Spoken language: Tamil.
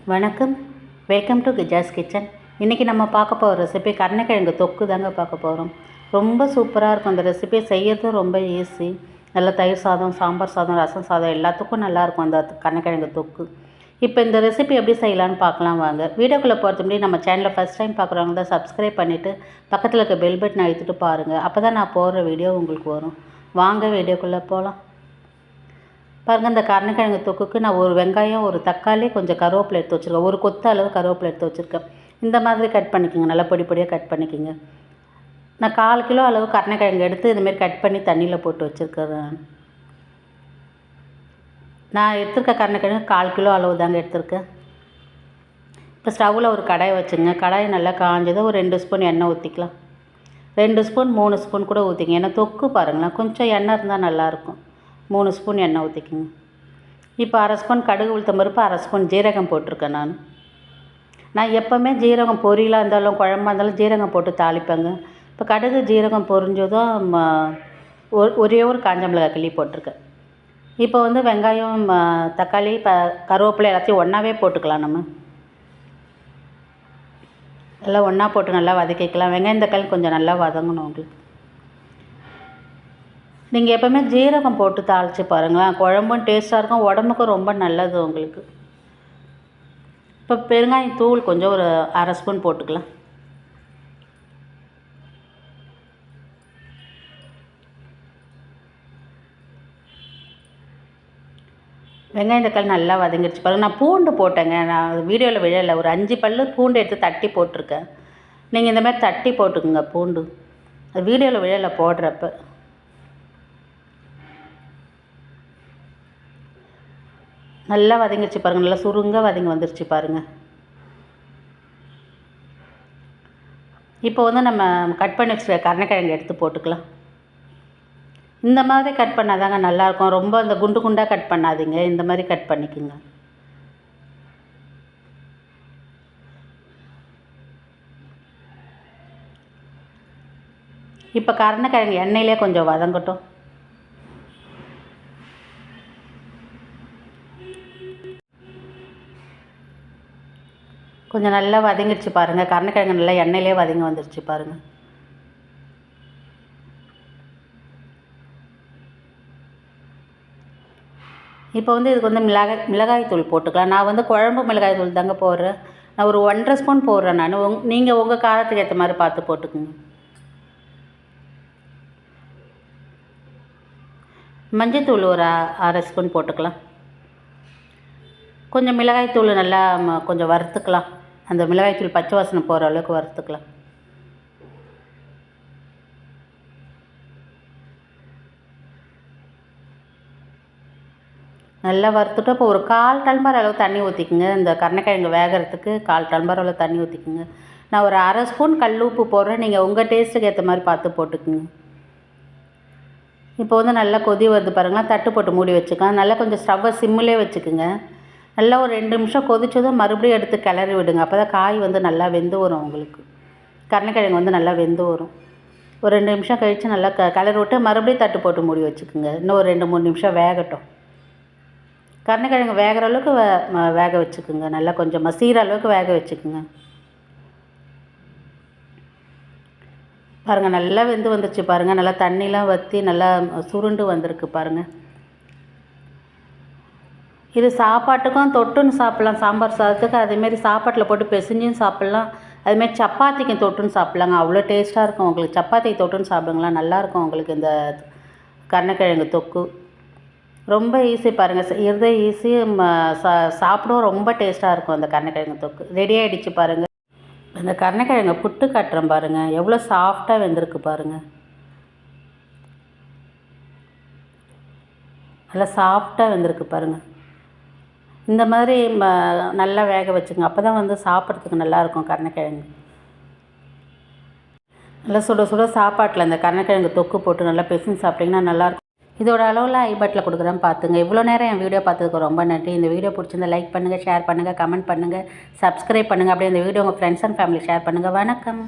வணக்கம். வெல்கம் டு கிஜாஸ் கிச்சன். இன்றைக்கி நம்ம பார்க்க போகிற ரெசிபி கருணைக்கிழங்கு தொக்கு தாங்க பார்க்க போகிறோம். ரொம்ப சூப்பராக இருக்கும். அந்த ரெசிபியை செய்யறதும் ரொம்ப ஈஸி. நல்லா தயிர் சாதம், சாம்பார் சாதம், ரசம் சாதம் எல்லாத்துக்கும் நல்லாயிருக்கும் அந்த கருணைக்கிழங்கு தொக்கு. இப்போ இந்த ரெசிபி எப்படி செய்யலான்னு பார்க்கலாம் வாங்க. வீடியோக்குள்ளே போகிறதுக்கு முன்னாடி நம்ம சேனலை ஃபஸ்ட் டைம் பார்க்குறவங்க தான் சப்ஸ்கிரைப் பண்ணிவிட்டு பக்கத்தில் இருக்க பெல் பட்டன் அழுத்திட்டு பாருங்கள். அப்போ தான் நான் போடுற வீடியோ உங்களுக்கு வரும். வாங்க வீடியோக்குள்ளே போகலாம். பாருங்கள், இந்த கருணைக்கிழங்கு தொக்குக்கு நான் ஒரு வெங்காயம், ஒரு தக்காளி, கொஞ்சம் கருவேப்பிலை எடுத்து வச்சுருக்கேன். ஒரு கொத்த அளவு கருவேப்பிலை எடுத்து வச்சுருக்கேன். இந்த மாதிரி கட் பண்ணிக்கோங்க. நல்லா பொடி பொடியாக கட் பண்ணிக்கோங்க. நான் 1/4 கிலோ அளவு கருணைக்கிழங்கு எடுத்து இதுமாரி கட் பண்ணி தண்ணியில் போட்டு வச்சுருக்கிறேன். நான் எடுத்துருக்க கருணைக்கிழங்கு 1/4 கிலோ அளவு தாங்க எடுத்துருக்கேன். இப்போ ஸ்டவ்வில் ஒரு கடாயை வச்சுங்க. கடாயை நல்லா காஞ்சதை ஒரு 2 ஸ்பூன் எண்ணெய் ஊற்றிக்கலாம். 2 ஸ்பூன் 3 ஸ்பூன் கூட ஊற்றிங்க. ஏன்னா தொக்கு பாருங்களேன், கொஞ்சம் எண்ணெய் இருந்தால் நல்லாயிருக்கும். 3 ஸ்பூன் எண்ணெய் ஊற்றிக்கிங்க. இப்போ 1/2 ஸ்பூன் கடுகு, உளுத்தம் பருப்பு, 1/2 ஸ்பூன் ஜீரகம் போட்டிருக்கேன். நான் எப்போவுமே ஜீரகம் பொரியலாக இருந்தாலும் குழம்பா இருந்தாலும் ஜீரகம் போட்டு தாளிப்பேங்க. இப்போ கடுகு ஜீரகம் பொரிஞ்சதும் ஒரே ஒரு காஞ்ச மிளகாய் கிள்ளி போட்டிருக்கேன். இப்போ வெங்காயம், தக்காளி, கருவேப்பிலை எல்லாத்தையும் ஒன்றாவே போட்டுக்கலாம். நம்ம எல்லாம் ஒன்றா போட்டு நல்லா வதக்கிக்கலாம். வெங்காயம் தக்காளி கொஞ்சம் நல்லா வதங்கணும் உங்களுக்கு. நீங்கள் எப்போவுமே ஜீரகம் போட்டு தாளித்து பாருங்களேன், குழம்பும் டேஸ்ட்டாக இருக்கும், உடம்புக்கும் ரொம்ப நல்லது உங்களுக்கு. இப்போ பெருங்காயம் தூள் கொஞ்சம் ஒரு 1/2 ஸ்பூன் போட்டுக்கலாம். வெங்காயம் தக்காளி நல்லா வதங்கிடுச்சு பாருங்கள். நான் பூண்டு போட்டேங்க. நான் வீடியோவில் விழலை. ஒரு 5 பல் பூண்டு எடுத்து தட்டி போட்டிருக்கேன். நீங்கள் இந்த மாதிரி தட்டி போட்டுக்குங்க பூண்டு. அது வீடியோவில் விழலை போடுறப்ப. நல்லா வதங்கிடுச்சு பாருங்கள். நல்லா சுருங்க வதங்கி வந்துருச்சு பாருங்கள். இப்போ நம்ம கட் பண்ணி வச்சுருக்க கருணைக்கிழங்கு எடுத்து போட்டுக்கலாம். இந்த மாதிரி கட் பண்ணாதாங்க நல்லாயிருக்கும். ரொம்ப அந்த குண்டு குண்டாக கட் பண்ணாதீங்க. இந்த மாதிரி கட் பண்ணிக்கோங்க. இப்போ கருணைக்கிழங்கு எண்ணெயிலே கொஞ்சம் வதங்கட்டும். கொஞ்சம் நல்லா வதங்கிடுச்சு பாருங்கள். கருணைக்கிழங்கு நல்லா எண்ணெயிலே வதங்கி வந்துடுச்சு பாருங்கள். இப்போ இதுக்கு மிளகாய் தூள் போட்டுக்கலாம். நான் குழம்பு மிளகாய் தூள் தாங்க போடுறேன். நான் ஒரு 1/2 ஸ்பூன் போடுறேன். நீங்கள் உங்கள் காரத்துக்கு ஏற்ற மாதிரி பார்த்து போட்டுக்குங்க. மஞ்சத்தூள் ஒரு 1/2 ஸ்பூன் போட்டுக்கலாம். கொஞ்சம் மிளகாய் தூள் நல்லா கொஞ்சம் வறுத்துக்கலாம். அந்த மிளகாய்த்தூள் பச்சை வாசனை போகிற அளவுக்கு வறுத்துக்கலாம். நல்லா வறுத்துட்டு இப்போ ஒரு 1/4 டம்ளர் அளவு தண்ணி ஊற்றிக்குங்க. இந்த கருணைக்கிழங்கு வேகிறதுக்கு 1/4 டம்ளர் அளவு தண்ணி ஊற்றிக்குங்க. நான் ஒரு 1/2 ஸ்பூன் கல் உப்பு போடுறேன். நீங்கள் உங்கள் டேஸ்ட்டுக்கு ஏற்ற மாதிரி பார்த்து போட்டுக்குங்க. இப்போ நல்லா கொதி வருது பாருங்களேன். தட்டு போட்டு மூடி வச்சுக்கலாம். நல்லா கொஞ்சம் ஸ்டவ்வை சிம்மிலே வச்சுக்குங்க. நல்லா ஒரு 2 நிமிஷம் கொதிச்சதும் மறுபடியும் எடுத்து கிளறி விடுங்க. அப்போ தான் காய் நல்லா வெந்து வரும் உங்களுக்கு. கருணைக்கிழங்கு நல்லா வெந்து வரும். ஒரு 2 நிமிஷம் கழித்து நல்லா கிளறி விட்டு மறுபடியும் தட்டு போட்டு மூடி வச்சுக்கோங்க. இன்னும் ஒரு 2-3 நிமிஷம் வேகட்டும். கருணைக்கிழங்கு வேகிற அளவுக்கு வேக வச்சுக்குங்க. நல்லா கொஞ்சம் மசீர அளவுக்கு வேக வச்சுக்குங்க. பாருங்கள், நல்லா வெந்து வந்துருச்சு பாருங்கள். நல்லா தண்ணிலாம் வற்றி நல்லா சுருண்டு வந்திருக்கு பாருங்கள். இது சாப்பாட்டுக்கும் தொட்டுன்னு சாப்பிட்லாம். சாம்பார் சாதத்துக்கு அதேமாரி சாப்பாட்டில் போட்டு பிசைஞ்சும் சாப்பிட்லாம். அதுமாரி சப்பாத்திக்கும் தொட்டுன்னு சாப்பிட்லாங்க. அவ்வளோ டேஸ்ட்டாக இருக்கும் உங்களுக்கு. சப்பாத்திக்கு தொட்டுன்னு சாப்பிடுங்களா, நல்லாயிருக்கும் உங்களுக்கு இந்த கருணைக்கிழங்கு தொக்கு. ரொம்ப ஈஸி பாருங்கள், செய்கிறதே ஈஸி. சாப்பிடவும் ரொம்ப டேஸ்ட்டாக இருக்கும் அந்த கருணைக்கிழங்கு தொக்கு. ரெடி ஆகிடுச்சு பாருங்கள். இந்த கருணைக்கிழங்கு புட்டு கட்டுறேன் பாருங்கள். எவ்வளோ சாஃப்டாக வெந்திருக்கு பாருங்கள். நல்லா சாஃப்டாக வெந்திருக்கு பாருங்கள். இந்த மாதிரி நல்லா வேக வச்சுங்க. அப்போ தான் சாப்பிட்றதுக்கு நல்லாயிருக்கும் கருணைக்கிழங்கு. நல்லா சுட சுட சாப்பாட்டில் இந்த கருணைக்கிழங்கு தொக்கு போட்டு நல்லா பிசைஞ்சு சாப்பிட்டிங்கன்னா நல்லாயிருக்கும். இதோட அளவில் ஐபட்டில் கொடுக்குறேன் பார்த்துங்க. இவ்வளோ நேரம் என் வீடியோ பார்த்ததுக்கு ரொம்ப நன்றி. இந்த வீடியோ பிடிச்சிருந்தா லைக் பண்ணுங்கள், ஷேர் பண்ணுங்கள், கமெண்ட் பண்ணுங்கள், சப்ஸ்கிரைப் பண்ணுங்கள். அப்படியே இந்த வீடியோ உங்கள் ஃப்ரெண்ட்ஸ் அண்ட் ஃபேமிலி ஷேர் பண்ணுங்கள். வணக்கம்.